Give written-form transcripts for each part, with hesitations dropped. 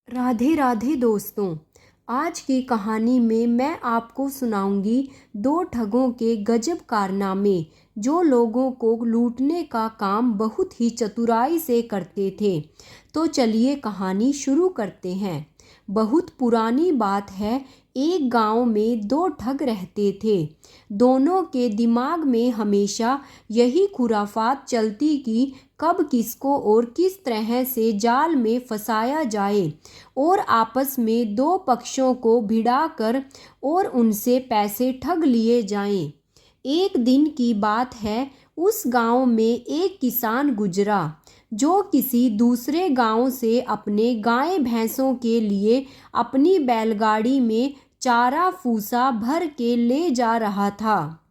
राधे राधे दोस्तों। आज की कहानी में मैं आपको सुनाऊंगी दो ठगों के गजब कारनामे जो लोगों को लूटने का काम बहुत ही चतुराई से करते थे। तो चलिए कहानी शुरू करते हैं। बहुत पुरानी बात है। एक गांव में दो ठग रहते थे। दोनों के दिमाग में हमेशा यही खुराफात चलती कि कब किसको और किस तरह से जाल में फंसाया जाए और आपस में दो पक्षों को भिड़ाकर और उनसे पैसे ठग लिए जाएं। एक दिन की बात है। उस गांव में एक किसान गुजरा जो किसी दूसरे गांव से अपने गाय भैंसों के लिए अपनी बैलगाड़ी में चारा फूसा भर के ले जा रहा था।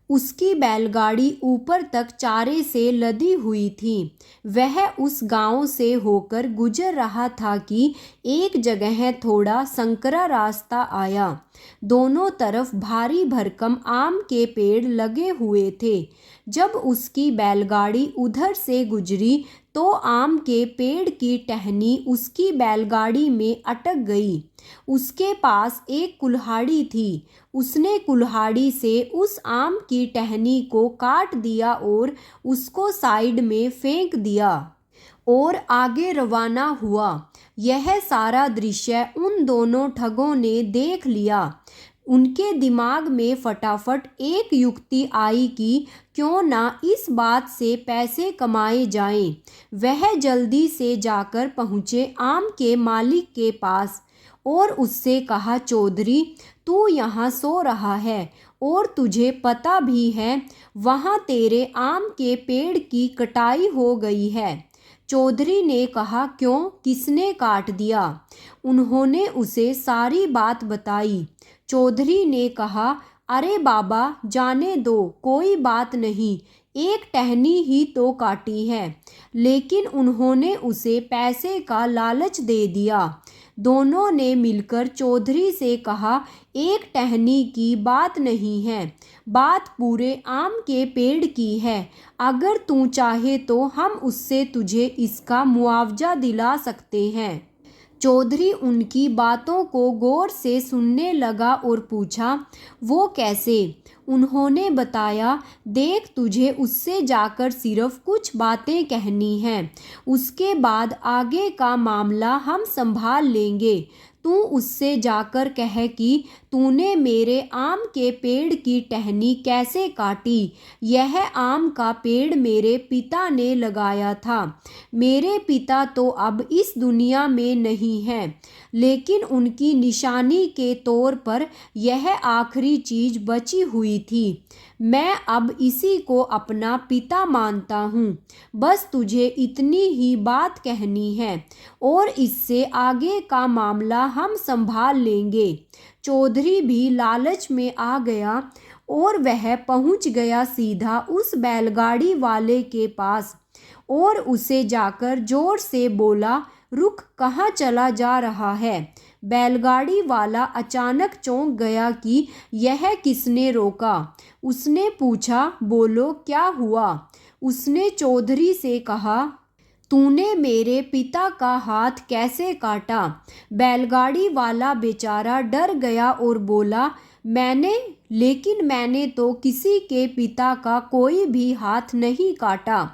उसकी बैलगाड़ी ऊपर तक चारे से लदी हुई थी। वह उस गांव से होकर गुजर रहा था कि एक जगह थोड़ा संकरा रास्ता आया। दोनों तरफ भारी भरकम आम के पेड़ लगे हुए थे। जब उसकी बैलगाड़ी उधर से गुजरी तो आम के पेड़ की टहनी उसकी बैलगाड़ी में अटक गई। उसके पास एक कुल्हाड़ी थी। उसने कुल्हाड़ी से उस आम की टहनी को काट दिया और उसको साइड में फेंक दिया और आगे रवाना हुआ। यह सारा दृश्य उन दोनों ठगों ने देख लिया। उनके दिमाग में फटाफट एक युक्ति आई कि क्यों ना इस बात से पैसे कमाए जाएं। वह जल्दी से जाकर पहुँचे आम के मालिक के पास और उससे कहा, चौधरी, तू यहाँ सो रहा है और तुझे पता भी है वहाँ तेरे आम के पेड़ की कटाई हो गई है। चौधरी ने कहा, क्यों, किसने काट दिया? उन्होंने उसे सारी बात बताई। चौधरी ने कहा, अरे बाबा, जाने दो, कोई बात नहीं, एक टहनी ही तो काटी है। लेकिन उन्होंने उसे पैसे का लालच दे दिया। दोनों ने मिलकर चौधरी से कहा, एक टहनी की बात नहीं है, बात पूरे आम के पेड़ की है। अगर तू चाहे तो हम उससे तुझे इसका मुआवजा दिला सकते हैं। चौधरी उनकी बातों को गौर से सुनने लगा और पूछा, वो कैसे? उन्होंने बताया, देख, तुझे उससे जाकर सिर्फ कुछ बातें कहनी हैं। उसके बाद आगे का मामला हम संभाल लेंगे। तू उससे जाकर कह कि तूने मेरे आम के पेड़ की टहनी कैसे काटी। यह आम का पेड़ मेरे पिता ने लगाया था। मेरे पिता तो अब इस दुनिया में नहीं हैं, लेकिन उनकी निशानी के तौर पर यह आखिरी चीज बची हुई थी। मैं अब इसी को अपना पिता मानता हूँ। बस तुझे इतनी ही बात कहनी है और इससे आगे का मामला हम संभाल लेंगे। चौधरी भी लालच में आ गया और वह पहुंच गया सीधा उस बैलगाड़ी वाले के पास और उसे जाकर जोर से बोला, रुक, कहाँ चला जा रहा है? बैलगाड़ी वाला अचानक चौंक गया कि यह किसने रोका। उसने पूछा, बोलो, क्या हुआ? उसने चौधरी से कहा, तूने मेरे पिता का हाथ कैसे काटा? बैलगाड़ी वाला बेचारा डर गया और बोला, लेकिन मैंने तो किसी के पिता का कोई भी हाथ नहीं काटा।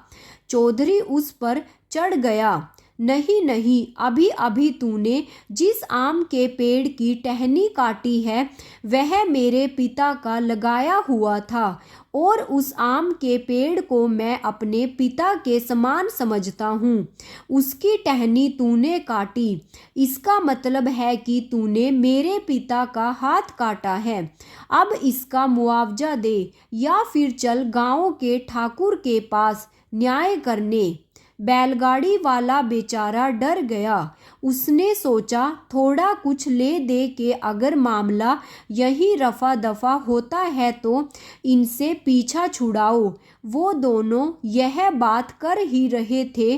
चौधरी उस पर चढ़ गया, नहीं नहीं, अभी अभी तूने जिस आम के पेड़ की टहनी काटी है वह मेरे पिता का लगाया हुआ था और उस आम के पेड़ को मैं अपने पिता के समान समझता हूँ। उसकी टहनी तूने काटी, इसका मतलब है कि तूने मेरे पिता का हाथ काटा है। अब इसका मुआवजा दे या फिर चल गाँव के ठाकुर के पास न्याय करने। बैलगाड़ी वाला बेचारा डर गया। उसने सोचा, थोड़ा कुछ ले दे के अगर मामला यही रफा दफा होता है तो इनसे पीछा छुड़ाओ। वो दोनों यह बात कर ही रहे थे।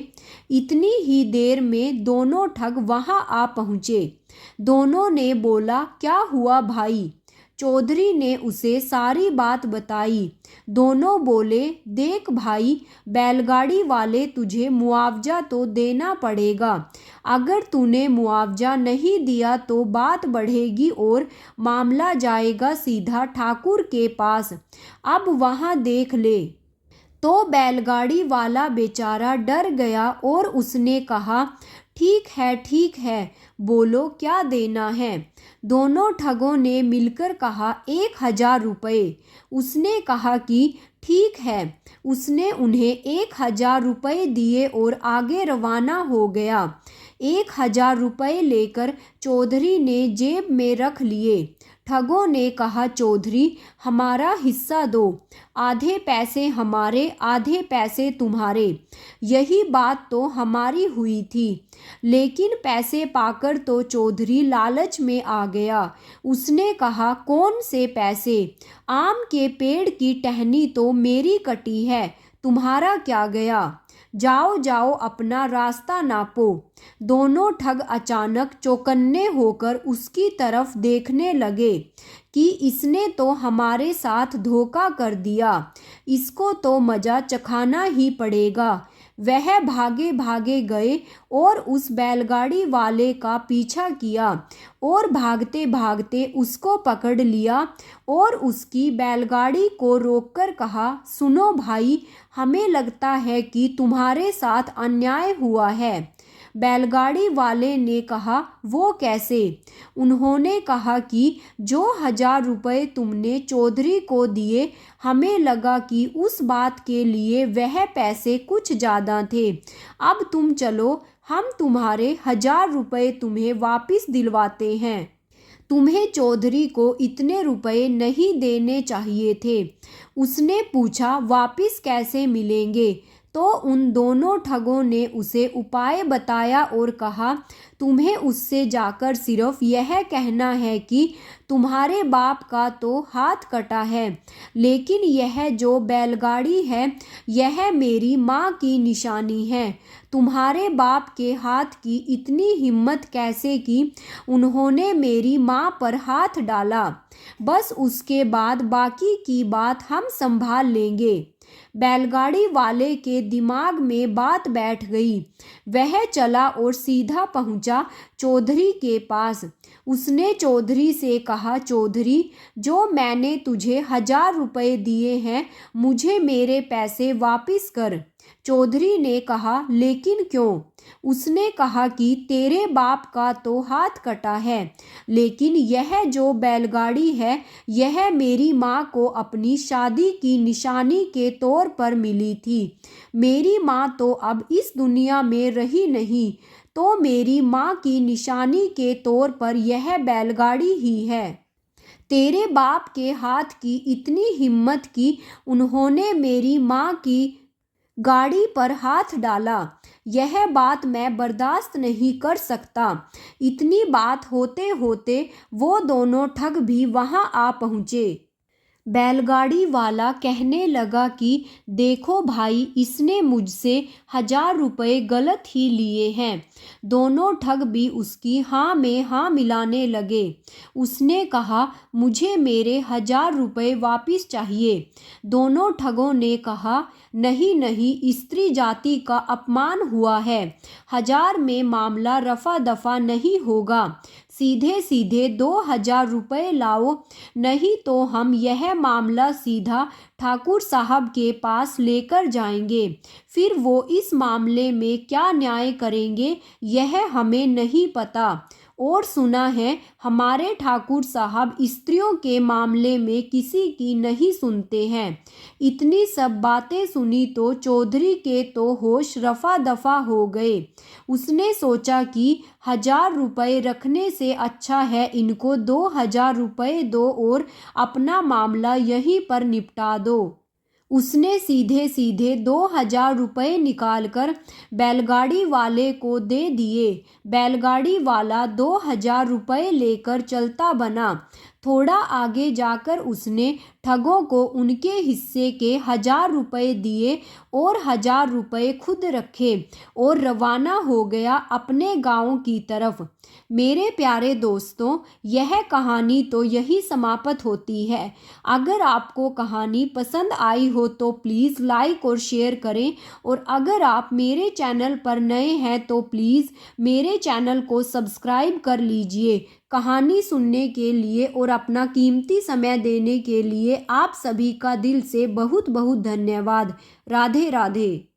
इतनी ही देर में दोनों ठग वहां आ पहुंचे। दोनों ने बोला, क्या हुआ भाई? चौधरी ने उसे सारी बात बताई। दोनों बोले, देख भाई, बैलगाड़ी वाले, तुझे मुआवजा तो देना पड़ेगा। अगर तूने मुआवजा नहीं दिया तो बात बढ़ेगी और मामला जाएगा सीधा ठाकुर के पास। अब वहाँ देख ले। तो बैलगाड़ी वाला बेचारा डर गया और उसने कहा, ठीक है, बोलो क्या देना है। दोनों ठगों ने मिलकर कहा, 1,000 रुपये। उसने कहा कि ठीक है। उसने उन्हें 1,000 रुपये दिए और आगे रवाना हो गया। 1,000 रुपये लेकर चौधरी ने जेब में रख लिए। ठगों ने कहा, चौधरी, हमारा हिस्सा दो। आधे पैसे हमारे, आधे पैसे तुम्हारे। यही बात तो हमारी हुई थी। लेकिन पैसे पाकर तो चौधरी लालच में आ गया। उसने कहा, कौन से पैसे? आम के पेड़ की टहनी तो मेरी कटी है, तुम्हारा क्या गया? जाओ जाओ, अपना रास्ता नापो। दोनों ठग अचानक चौकन्ने होकर उसकी तरफ देखने लगे कि इसने तो हमारे साथ धोखा कर दिया, इसको तो मजा चखाना ही पड़ेगा। वह भागे भागे गए और उस बैलगाड़ी वाले का पीछा किया और भागते भागते उसको पकड़ लिया और उसकी बैलगाड़ी को रोककर कहा, सुनो भाई, हमें लगता है कि तुम्हारे साथ अन्याय हुआ है। बैलगाड़ी वाले ने कहा, वो कैसे? उन्होंने कहा कि जो 1,000 रुपये तुमने चौधरी को दिए, हमें लगा कि उस बात के लिए वह पैसे कुछ ज़्यादा थे। अब तुम चलो, हम तुम्हारे 1,000 रुपये तुम्हें वापस दिलवाते हैं। तुम्हें चौधरी को इतने रुपए नहीं देने चाहिए थे। उसने पूछा, वापस कैसे मिलेंगे? तो उन दोनों ठगों ने उसे उपाय बताया और कहा, तुम्हें उससे जाकर सिर्फ यह कहना है कि तुम्हारे बाप का तो हाथ कटा है, लेकिन यह जो बैलगाड़ी है यह मेरी माँ की निशानी है। तुम्हारे बाप के हाथ की इतनी हिम्मत कैसे कि उन्होंने मेरी माँ पर हाथ डाला। बस उसके बाद बाकी की बात हम संभाल लेंगे। बैलगाड़ी वाले के दिमाग में बात बैठ गई। वह चला और सीधा पहुंचा चौधरी के पास। उसने चौधरी से कहा, चौधरी, जो मैंने तुझे 1,000 रुपये दिए हैं, मुझे मेरे पैसे वापस कर। चौधरी ने कहा, लेकिन क्यों? उसने कहा कि तेरे बाप का तो हाथ कटा है, लेकिन यह जो बैलगाड़ी है यह मेरी माँ को अपनी शादी की निशानी के तौर पर मिली थी। मेरी माँ तो अब इस दुनिया में रही नहीं, तो मेरी माँ की निशानी के तौर पर यह बैलगाड़ी ही है। तेरे बाप के हाथ की इतनी हिम्मत कि उन्होंने मेरी माँ की गाड़ी पर हाथ डाला, यह बात मैं बर्दाश्त नहीं कर सकता। इतनी बात होते होते वो दोनों ठग भी वहां आ पहुँचे। बैलगाड़ी वाला कहने लगा कि देखो भाई, इसने मुझसे 1,000 रुपये गलत ही लिए हैं। दोनों ठग भी उसकी हाँ में हाँ मिलाने लगे। उसने कहा, मुझे मेरे 1,000 रुपये वापस चाहिए। दोनों ठगों ने कहा, नहीं नहीं, स्त्री जाति का अपमान हुआ है। 1,000 में मामला रफा दफा नहीं होगा। सीधे सीधे 2,000 रुपये लाओ, नहीं तो हम यह मामला सीधा ठाकुर साहब के पास लेकर जाएंगे। फिर वो इस मामले में क्या न्याय करेंगे यह हमें नहीं पता। और सुना है हमारे ठाकुर साहब स्त्रियों के मामले में किसी की नहीं सुनते हैं। इतनी सब बातें सुनी तो चौधरी के तो होश रफा दफा हो गए। उसने सोचा कि 1,000 रुपये रखने से अच्छा है इनको 2,000 रुपये दो और अपना मामला यहीं पर निपटा दो। उसने सीधे सीधे 2,000 रुपये निकालकर बैलगाड़ी वाले को दे दिए। बैलगाड़ी वाला 2,000 रुपये लेकर चलता बना। थोड़ा आगे जाकर उसने ठगों को उनके हिस्से के 1000 रुपये दिए और 1000 रुपये खुद रखे और रवाना हो गया अपने गांव की तरफ। मेरे प्यारे दोस्तों, यह कहानी तो यही समाप्त होती है। अगर आपको कहानी पसंद आई हो तो प्लीज़ लाइक और शेयर करें, और अगर आप मेरे चैनल पर नए हैं तो प्लीज़ मेरे चैनल को सब्सक्राइब कर लीजिए। कहानी सुनने के लिए और अपना कीमती समय देने के लिए आप सभी का दिल से बहुत बहुत धन्यवाद। राधे राधे।